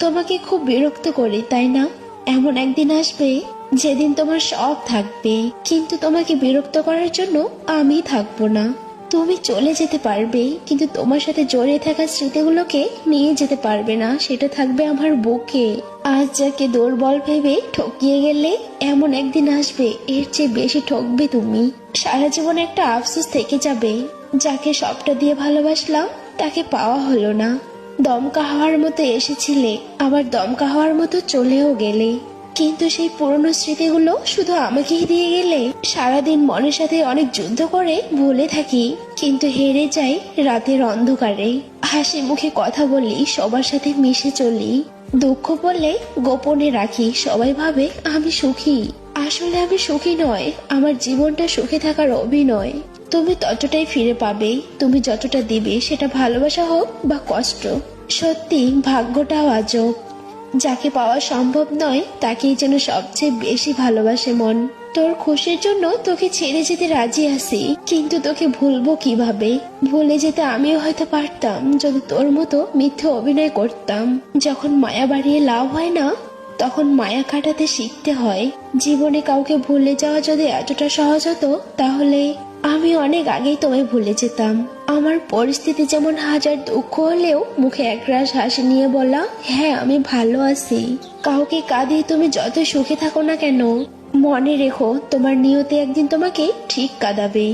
তোমাকে খুব বিরক্ত করি তাই না? এমন একদিন আসবে যেদিন তোমার সব থাকবে, কিন্তু তোমাকে বিরক্ত করার জন্য আমি থাকবো না। তুমি চলে যেতে পারবে, কিন্তু তোমার সাথে জড়িয়ে থাকা স্মৃতিগুলোকে নিয়ে যেতে পারবে না, সেটা থাকবে আমার বুকে। আজ যাকে দুর্বল ভেবে ঠকিয়ে গেলে, এমন একদিন আসবে এর চেয়ে বেশি ঠকবে তুমি। সারা জীবন একটা আফসোস থেকে যাবে, যাকে সবটা দিয়ে ভালোবাসলাম তাকে পাওয়া হলো না। দমকা হওয়ার মতো এসেছিলে, আবার দমকা হওয়ার মতো চলেও গেলে, কিন্তু সেই পুরনো স্মৃতিগুলো শুধু আমাকেই দিয়ে গেলে। সারাদিন মনের সাথে অনেক যুদ্ধ করে ভুলে থাকি, কিন্তু হেরে যাই রাতের অন্ধকারে। হাসি মুখে কথা বলি, সবার সাথে মিশে চলি, দুঃখ বললে গোপনে রাখি, সবাই ভাবে আমি সুখী। আসলে আমি সুখী নয়, আমার জীবনটা সুখে থাকার অভিনয়। তুমি ততটাই ফিরে পাবে, তুমি যতটা দিবে, সেটা ভালোবাসা হোক বা কষ্ট। সত্যি ভাগ্যটাও আজব, যাকে পাওয়া সম্ভব নয় তাকেই যেন সবচেয়ে বেশি ভালোবাসে মন। তোর খুশির জন্য তোকে ছেড়ে যেতে রাজি আছি, কিন্তু তোকে ভুলবো কিভাবে? ভুলে যেতে আমিও হয়তো পারতাম যদি তোর মতো মিথ্যে অভিনয় করতাম। যখন মায়া বাড়িয়ে লাভ হয় না, তখন মায়া কাটাতে শিখতে হয়। জীবনে কাউকে ভুলে যাওয়া যদি এতটা সহজ হতো, তাহলে আমি অনেক আগেই তোমায় ভুলে যেতাম। আমার পরিস্থিতি যেমন হাজার দুঃখ হলেও মুখে একরাশ হাসি নিয়ে বলা, হ্যাঁ আমি ভালো আছি। কাউকে কাঁদিয়ে তুমি যত সুখে থাকো না কেন, মনে রেখো তোমার নিয়তি একদিন তোমাকে ঠিক কাঁদাবে।